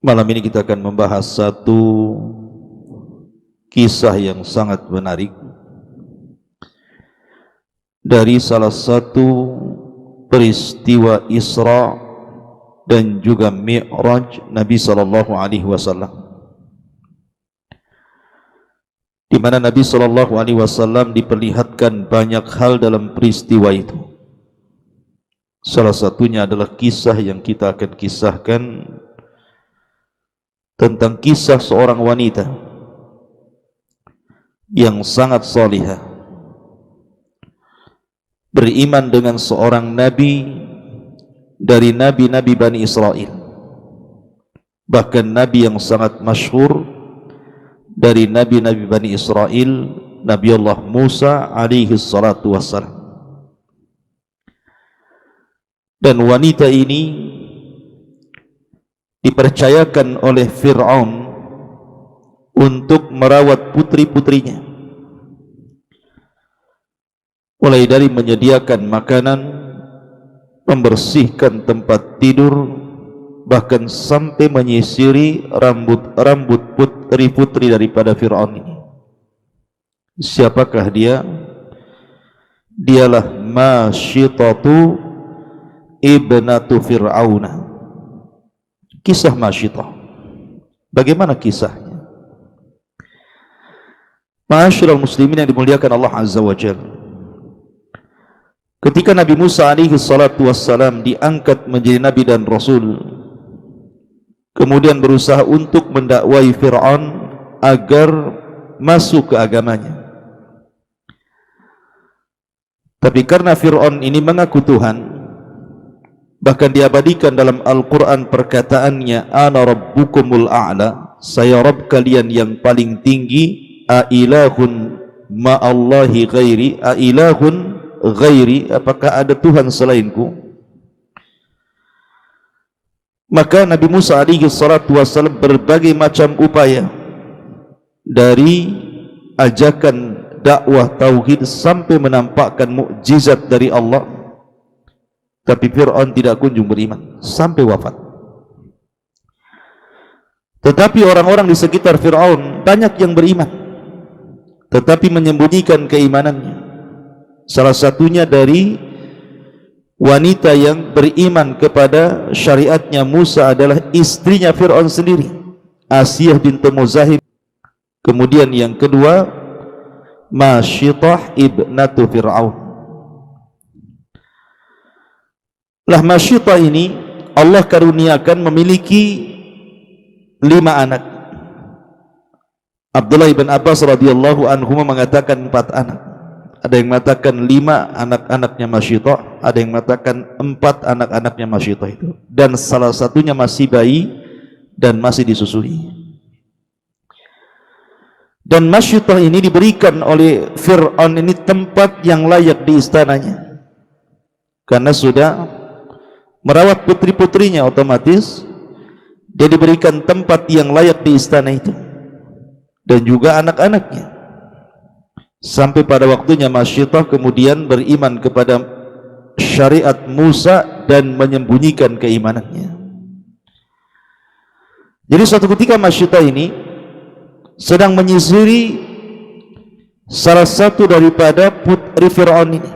Malam ini kita akan membahas satu kisah yang sangat menarik dari salah satu peristiwa Isra dan juga Mi'raj Nabi sallallahu alaihi wasallam, di mana Nabi sallallahu alaihi wasallam diperlihatkan banyak hal dalam peristiwa itu. Salah satunya adalah kisah yang kita akan kisahkan tentang kisah seorang wanita yang sangat salihah, beriman dengan seorang nabi dari nabi-nabi Bani Israel, bahkan nabi yang sangat masyhur dari nabi-nabi Bani Israel, Nabi Allah Musa alaihi salatu wassalam. Dan wanita ini dipercayakan oleh Fir'aun untuk merawat putri-putrinya, mulai dari menyediakan makanan, membersihkan tempat tidur, bahkan sampai menyisiri rambut-rambut putri-putri daripada Fir'aun ini. Siapakah dia? Dialah Masyitatu ibnatu Fir'auna. Kisah Masyitah, bagaimana kisahnya? Ma'asyiral muslimin yang dimuliakan Allah Azza wa Jalla, ketika Nabi Musa alaihi salatu wassalam diangkat menjadi nabi dan rasul, kemudian berusaha untuk mendakwai Fir'aun agar masuk ke agamanya. Tapi karena Fir'aun ini mengaku Tuhan, bahkan diabadikan dalam Al-Quran perkataannya, ana rabbukumul a'la, saya Rabb kalian yang paling tinggi. Ailahun ma'allahi ghairi, ailahun ghairi, apakah ada Tuhan selainku? Maka Nabi Musa alaihi salatu wassalam berbagai macam upaya, dari ajakan dakwah tauhid sampai menampakkan mukjizat dari Allah, tapi Fir'aun tidak kunjung beriman sampai wafat. Tetapi orang-orang di sekitar Fir'aun banyak yang beriman, tetapi menyembunyikan keimanannya. Salah satunya dari wanita yang beriman kepada syariatnya Musa adalah istrinya Fir'aun sendiri, Asiyah bintu Muzahib. Kemudian yang kedua, Masyitah ibnatu Fir'aun. Lah Masyitah ini Allah karuniakan memiliki 5 anak. Abdullah bin Abbas radhiyallahu anhu mengatakan 4 anak. Ada yang mengatakan 5 anak-anaknya Masyitah, ada yang mengatakan 4 anak-anaknya Masyitah itu, dan salah satunya masih bayi dan masih disusui. Dan Masyitah ini diberikan oleh Fir'aun ini tempat yang layak di istananya, karena sudah merawat putri-putrinya, otomatis dia diberikan tempat yang layak di istana itu, dan juga anak-anaknya. Sampai pada waktunya Masyitah kemudian beriman kepada syariat Musa dan menyembunyikan keimanannya. Jadi suatu ketika Masyitah ini sedang menyisiri salah satu daripada putri Fir'aun ini.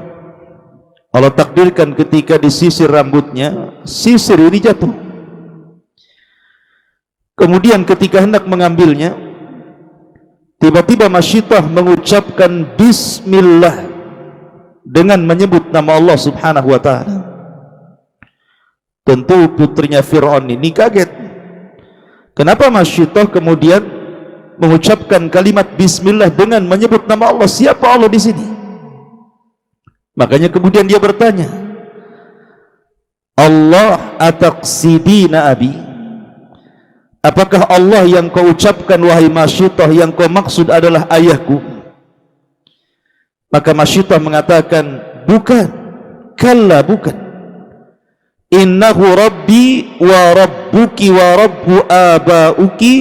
Allah takdirkan ketika disisir rambutnya, sisir ini jatuh. Kemudian ketika hendak mengambilnya, tiba-tiba Masyitah mengucapkan Bismillah dengan menyebut nama Allah subhanahu wa ta'ala. Tentu putrinya Fir'aun ini kaget. Kenapa Masyitah kemudian mengucapkan kalimat Bismillah dengan menyebut nama Allah? Siapa Allah di sini? Makanya kemudian dia bertanya, Allah ataqsidina abi, apakah Allah yang kau ucapkan wahai Masyitah, yang kau maksud adalah ayahku? Maka Masyitah mengatakan, bukan, kalla, bukan. Innahu rabbi wa rabbuki wa rabbu abauki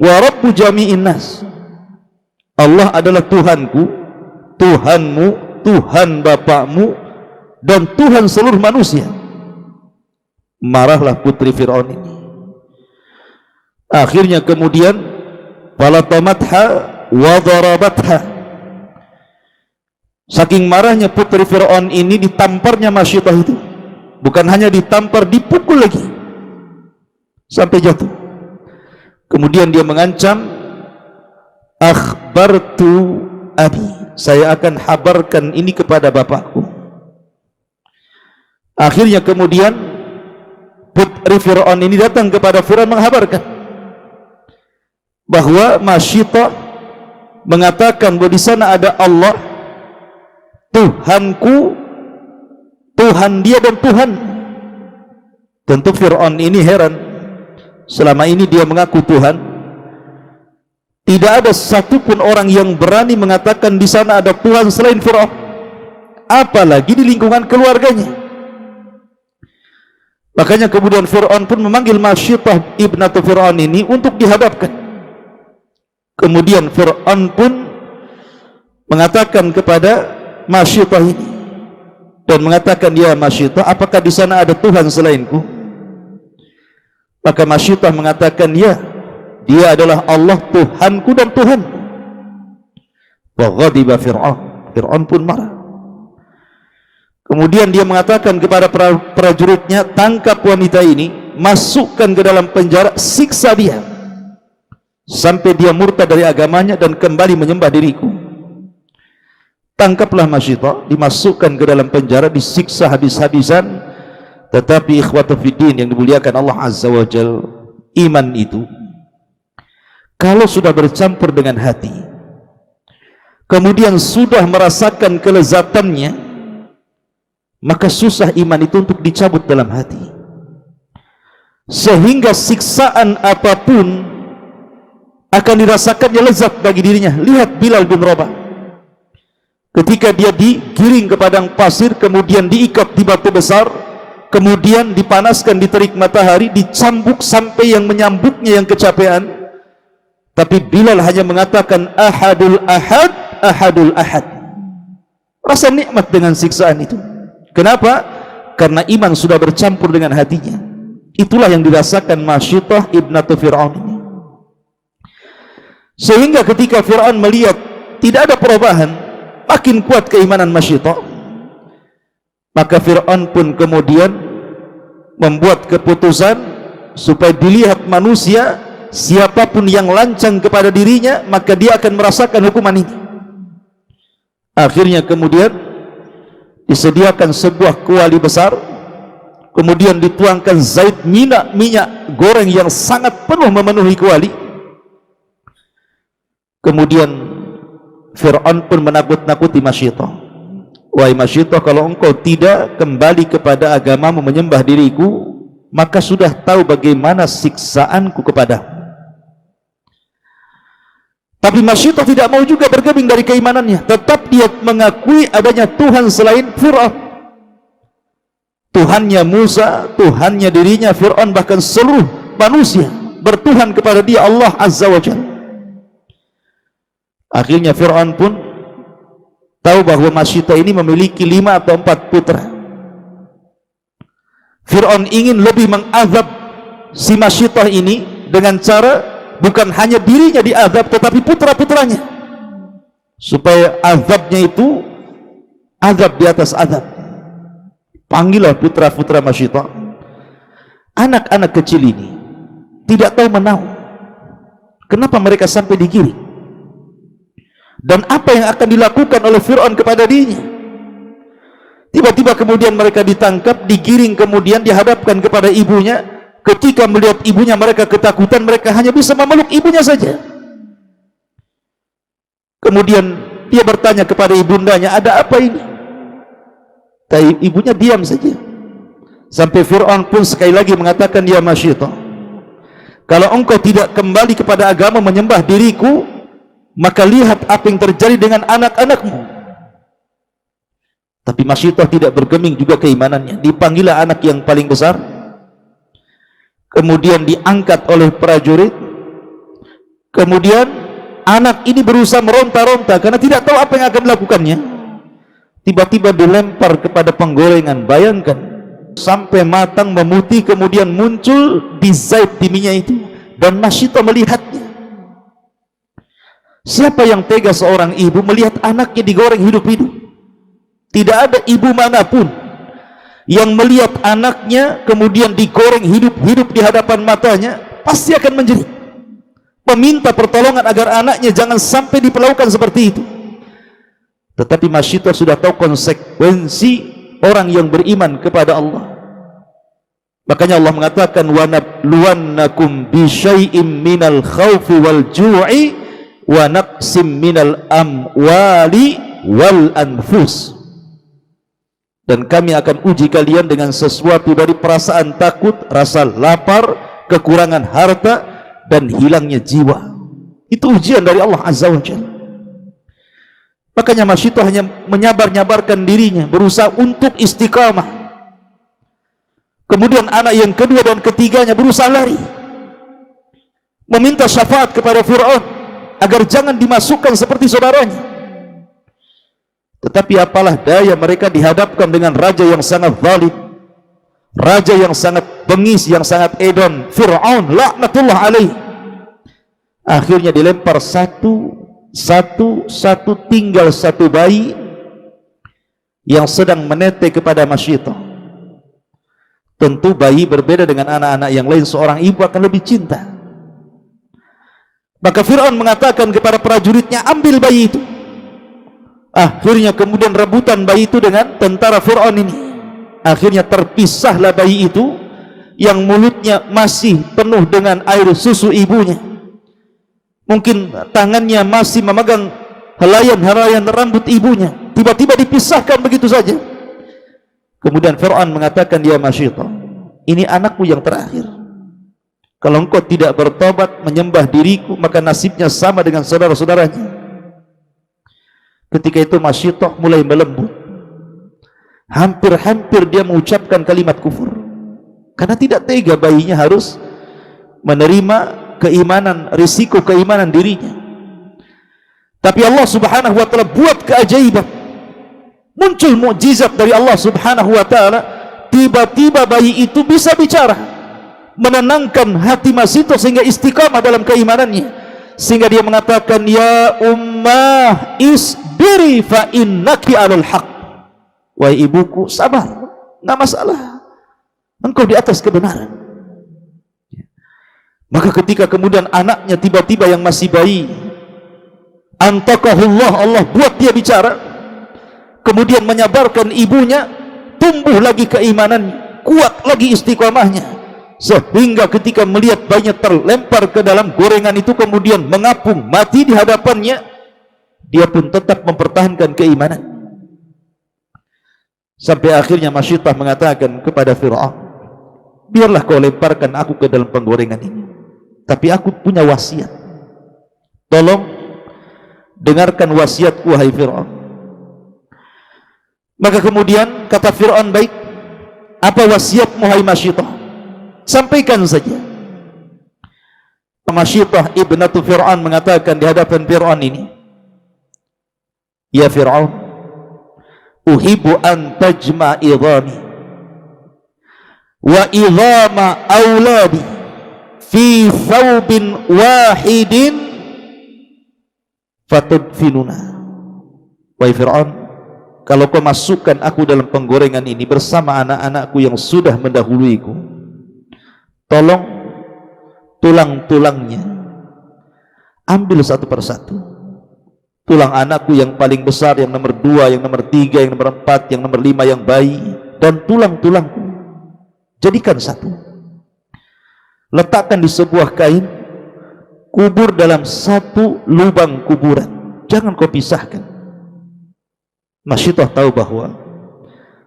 wa rabbu jami'in nas. Allah adalah Tuhanku, Tuhanmu, Tuhan bapakmu, dan Tuhan seluruh manusia. Marahlah putri Fir'aun ini. Akhirnya kemudian falatamatha wa darabatha. Saking marahnya putri Fir'aun ini, ditamparnya Masyidah itu. Bukan hanya ditampar, dipukul lagi sampai jatuh. Kemudian dia mengancam, akhbartu abi, saya akan habarkan ini kepada bapakku. Akhirnya kemudian putri Fir'aun ini datang kepada Fir'aun menghabarkan bahwa Masyidah mengatakan bahwa di sana ada Allah, Tuhanku, Tuhan dia dan Tuhan. Tentu Fir'aun ini heran. Selama ini dia mengaku Tuhan, tidak ada satupun orang yang berani mengatakan di sana ada Tuhan selain Fir'aun, apalagi di lingkungan keluarganya. Makanya kemudian Fir'aun pun memanggil Masyidah ibnatu Fir'aun ini untuk dihadapkan. Kemudian Fir'aun pun mengatakan kepada Masyidah ini dan mengatakan, ya Masyidah, apakah di sana ada Tuhan selainku? Maka Masyidah mengatakan, ya, dia adalah Allah, Tuhanku dan Tuhan. Wa ghadiba Fir'aun, Fir'aun pun marah. Kemudian dia mengatakan kepada prajuritnya, tangkap wanita ini, masukkan ke dalam penjara, siksa dia sampai dia murtad dari agamanya dan kembali menyembah diriku. Tangkaplah Masyidah, dimasukkan ke dalam penjara, disiksa habis-habisan. Tetapi ikhwatu fiddin yang dimuliakan Allah Azza wa Jal, iman itu kalau sudah bercampur dengan hati, kemudian sudah merasakan kelezatannya, maka susah iman itu untuk dicabut dalam hati. Sehingga siksaan apapun akan dirasakannya lezat bagi dirinya. Lihat Bilal bin Rabah, ketika dia digiring ke padang pasir, kemudian diikat di batu besar, kemudian dipanaskan di terik matahari, dicambuk sampai yang menyambuknya yang kecapean, tapi Bilal hanya mengatakan ahadul ahad, ahadul ahad. Rasa nikmat dengan siksaan itu. Kenapa? Karena iman sudah bercampur dengan hatinya. Itulah yang dirasakan Masyidah ibnatu Fir'aun ini. Sehingga ketika Fir'aun melihat tidak ada perubahan, makin kuat keimanan Masyidah, maka Fir'aun pun kemudian membuat keputusan supaya dilihat manusia, siapapun yang lancang kepada dirinya, maka dia akan merasakan hukuman ini. Akhirnya kemudian disediakan sebuah kuali besar, kemudian dituangkan zait, minyak goreng yang sangat penuh memenuhi kuali. Kemudian Fir'aun pun menakut-nakuti Masyidah, wahai Masyidah, kalau engkau tidak kembali kepada agamamu menyembah diriku, maka sudah tahu bagaimana siksaanku kepadamu. Tapi Masyidah tidak mau juga bergeming dari keimanannya, tetap dia mengakui adanya Tuhan selain Fir'aun. Tuhannya Musa, Tuhannya dirinya, Fir'aun, bahkan seluruh manusia bertuhan kepada dia Allah Azza wa Jalla. Akhirnya Fir'aun pun tahu bahwa Masyidah ini memiliki 5 atau 4 putra. Fir'aun ingin lebih mengazab si Masyidah ini dengan cara bukan hanya dirinya diazab, tetapi putra-putranya, supaya azabnya itu azab di atas azab. Panggillah putra-putra Masyidah, anak-anak kecil ini tidak tahu menahu kenapa mereka sampai digiring, dan apa yang akan dilakukan oleh Fir'aun kepada dirinya. Tiba-tiba kemudian mereka ditangkap, digiring, kemudian dihadapkan kepada ibunya. Ketika melihat ibunya, mereka ketakutan, mereka hanya bisa memeluk ibunya saja. Kemudian dia bertanya kepada ibundanya, ada apa ini? Tapi ibunya diam saja. Sampai Fir'aun pun sekali lagi mengatakan, ya Masyidah, kalau engkau tidak kembali kepada agama menyembah diriku, maka lihat apa yang terjadi dengan anak-anakmu. Tapi Masyidah tidak bergeming juga keimanannya. Dipanggillah anak yang paling besar, kemudian diangkat oleh prajurit. Kemudian anak ini berusaha meronta-ronta karena tidak tahu apa yang akan dilakukannya. Tiba-tiba dilempar kepada penggorengan. Bayangkan, sampai matang memutih, kemudian muncul di zait, di minyak itu, dan Masyitah melihatnya. Siapa yang tega seorang ibu melihat anaknya digoreng hidup-hidup? Tidak ada ibu manapun yang melihat anaknya kemudian digoreng hidup-hidup di hadapan matanya pasti akan menjerit, meminta pertolongan agar anaknya jangan sampai diperlakukan seperti itu. Tetapi Masyitah sudah tahu konsekuensi orang yang beriman kepada Allah. Makanya Allah mengatakan wa nabluwannakum bi syai'im minal khaufi wal ju'i wa naqsim minal amwali wal anfus. Dan kami akan uji kalian dengan sesuatu dari perasaan takut, rasa lapar, kekurangan harta dan hilangnya jiwa. Itu ujian dari Allah Azza wa Jalla. Makanya Masyitah hanya menyabar-nyabarkan dirinya, berusaha untuk istiqamah. Kemudian anak yang kedua dan ketiganya berusaha lari, meminta syafaat kepada Fir'aun agar jangan dimasukkan seperti saudaranya. Tetapi apalah daya, mereka dihadapkan dengan raja yang sangat zalim, raja yang sangat bengis, yang sangat edon, Fir'aun laknatullah alaih. Akhirnya dilempar satu tinggal satu bayi yang sedang menetek kepada Masyitah. Tentu bayi berbeda dengan anak-anak yang lain, seorang ibu akan lebih cinta. Maka Fir'aun mengatakan kepada prajuritnya, ambil bayi itu. Akhirnya kemudian rebutan bayi itu dengan tentara Fir'aun ini. Akhirnya terpisahlah bayi itu yang mulutnya masih penuh dengan air susu ibunya. Mungkin tangannya masih memegang helaian-helaian rambut ibunya. Tiba-tiba dipisahkan begitu saja. Kemudian Fir'aun mengatakan, ya Masyitah, ini anakku yang terakhir. Kalau engkau tidak bertobat menyembah diriku, maka nasibnya sama dengan saudara-saudaranya. Ketika itu Masyitah mulai melembut. Hampir-hampir dia mengucapkan kalimat kufur, karena tidak tega bayinya harus menerima keimanan, risiko keimanan dirinya. Tapi Allah Subhanahu wa ta'ala buat keajaiban. Muncul mukjizat dari Allah Subhanahu wa ta'ala. Tiba-tiba bayi itu bisa bicara, menenangkan hati Masyitah sehingga istiqamah dalam keimanannya, sehingga dia mengatakan, ya ummah isbiri fa innaki alal haq. Wahai ibuku, sabar, enggak masalah, engkau di atas kebenaran. Maka ketika kemudian anaknya tiba-tiba yang masih bayi, antakahullah, Allah buat dia bicara, kemudian menyabarkan ibunya, tumbuh lagi keimanannya, kuat lagi istiqamahnya, sehingga ketika melihat bayinya terlempar ke dalam gorengan itu kemudian mengapung mati di hadapannya, dia pun tetap mempertahankan keimanan. Sampai akhirnya Masyitah mengatakan kepada Fir'aun, biarlah kau lemparkan aku ke dalam penggorengan ini, tapi aku punya wasiat. Tolong dengarkan wasiatku, wahai Fir'aun. Maka kemudian kata Fir'aun, baik, apa wasiatmu hai Masyitah? Sampaikan saja. Masyitah ibnatu Fir'aun mengatakan di hadapan Fir'aun ini, ya Fir'aun, uhibbu an tajma' idhami wa idhama auladi fi thawbin wahidin fatudfinuna. Wahai Fir'aun, kalau kau masukkan aku dalam penggorengan ini bersama anak-anakku yang sudah mendahuluiku, tolong tulang-tulangnya ambil satu persatu. Tulang anakku yang paling besar, yang nomor 2, yang nomor 3, yang nomor 4, yang nomor 5 yang bayi, dan tulang-tulangku jadikan satu, letakkan di sebuah kain, kubur dalam satu lubang kuburan, jangan kau pisahkan. Masyitah tahu bahwa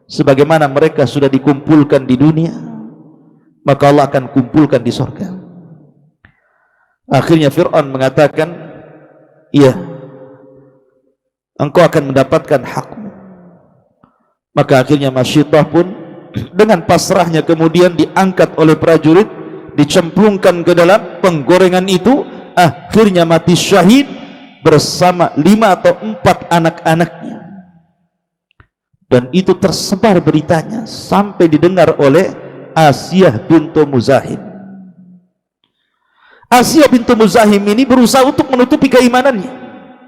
sebagaimana mereka sudah dikumpulkan di dunia, maka Allah akan kumpulkan di surga. Akhirnya Fir'aun mengatakan, iya, engkau akan mendapatkan hakmu. Maka akhirnya Masyitah pun dengan pasrahnya kemudian diangkat oleh prajurit, dicemplungkan ke dalam penggorengan itu, akhirnya mati syahid bersama 5 atau 4 anak-anaknya. Dan itu tersebar beritanya sampai didengar oleh Asiyah bintu Muzahid. Asiyah bintu Muzahim ini berusaha untuk menutupi keimanannya,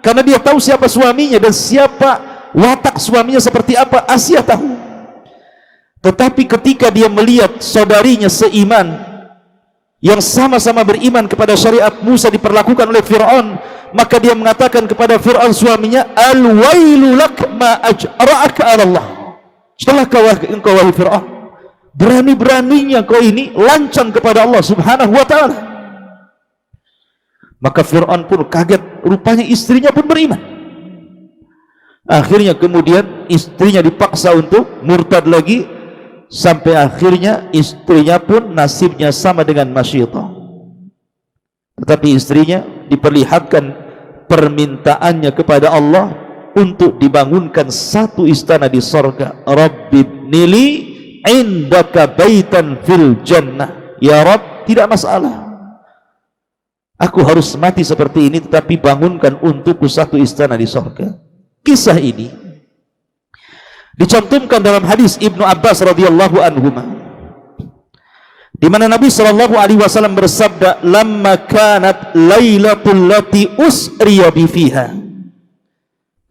karena dia tahu siapa suaminya dan siapa watak suaminya seperti apa. Asiyah tahu. Tetapi ketika dia melihat saudarinya seiman, yang sama-sama beriman kepada syariat Musa, diperlakukan oleh Fir'aun, maka dia mengatakan kepada Fir'aun suaminya, al-wailu lak ma ajra'aka ala Allah. Celaka engkau wahai Fir'aun, berani-beraninya kau ini lancang kepada Allah subhanahu wa ta'ala. Maka Fir'aun pun kaget, rupanya istrinya pun beriman. Akhirnya kemudian istrinya dipaksa untuk murtad lagi, sampai akhirnya istrinya pun nasibnya sama dengan Masyidah. Tetapi istrinya diperlihatkan permintaannya kepada Allah untuk dibangunkan satu istana di sorga. Rabbibnili indaka baitan fil jannah. Ya Rabb, tidak masalah, aku harus mati seperti ini, tetapi bangunkan untukku satu istana di sorga. Kisah ini dicantumkan dalam hadis Ibnu Abbas radhiyallahu anhuma, di mana Nabi sallallahu alaihi wasallam bersabda, "Lamma kanat lailatul lati usriya bi fiha."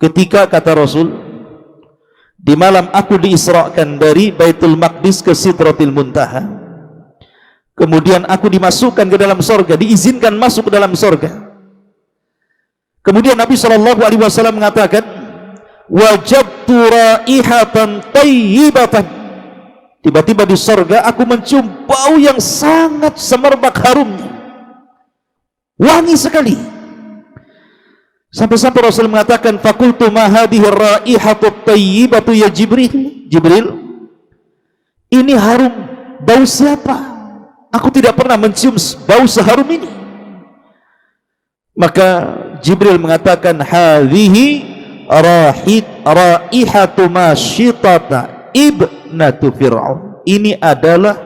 Ketika, kata Rasul, di malam aku diisrakan dari Baitul Maqdis ke Sidratil Muntaha, kemudian aku dimasukkan ke dalam surga, diizinkan masuk ke dalam surga. Kemudian Nabi sallallahu alaihi wasallam mengatakan, wajadtu raihatan tayyibatan. Tiba-tiba di surga aku mencium bau yang sangat semerbak harumnya, wangi sekali. Sampai-sampai Rasul mengatakan, fakultu ma hadhihi raihatu tayyibatu ya Jibril. Jibril, ini harum bau siapa? Aku tidak pernah mencium bau seharum ini. Maka Jibril mengatakan, hadhihi raihatu Masyitata ibnatu Fir'aun. Ini adalah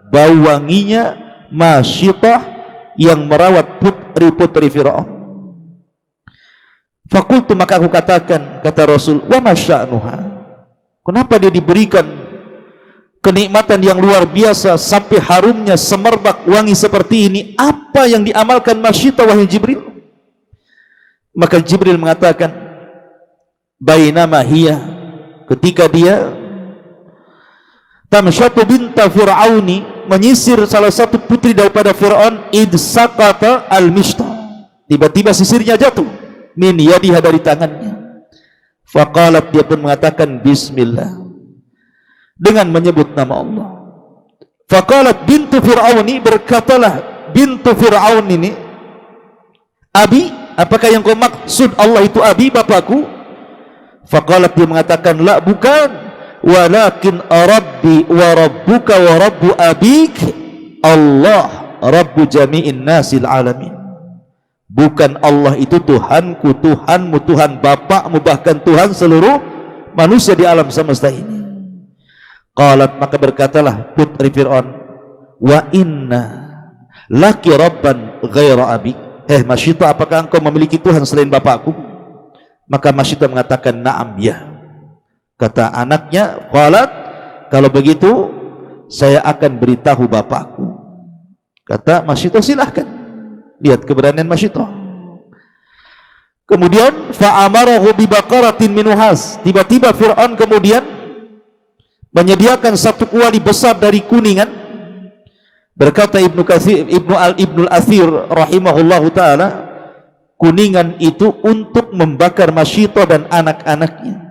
bau wanginya Masyitah yang merawat putri-putri Fir'aun. Fakultu, maka aku katakan, kata Rasul, wa masya'nuha, kenapa dia diberikan kenikmatan yang luar biasa sampai harumnya semerbak wangi seperti ini? Apa yang diamalkan Masyitah wahai Jibril? Maka Jibril mengatakan, bainama hiya, ketika dia tamsyatu binta Fir'auni, menyisir salah satu putri daripada Fir'aun, id sakata al-mishtah, tiba-tiba sisirnya jatuh, min yadiha, dari tangannya. Faqalat, dia pun mengatakan bismillah, dengan menyebut nama Allah. Faqalat bintu Fir'auni, berkatalah bintu Fir'aun ini, abi, apakah yang kau maksud Allah itu abi, bapakku? Faqalat, dia mengatakan, la, bukan, walakin rabbi wa rabbuka wa rabbu abik Allah rabbu jami'in nasil alamin. Bukan Allah itu Tuhanku, Tuhanmu, Tuhan bapakmu, bahkan Tuhan seluruh manusia di alam semesta ini. Qalat, maka berkatalah putri Fir'aun, wa inna laki rabban ghaira abik. Masyitah, apakah engkau memiliki Tuhan selain bapakku? Maka Masyitah mengatakan, na'am, ya. Kata anaknya, qalat, kalau begitu saya akan beritahu bapakku. Kata Masyitah, silahkan. Lihat keberanian Masyitah. Kemudian fa'amarahu bibaqaratin min nuhas, tiba-tiba Fir'aun kemudian menyediakan satu kuali besar dari kuningan. Berkata Ibnu Al-Athir rahimahullahu ta'ala, kuningan itu untuk membakar Masyitah dan anak-anaknya.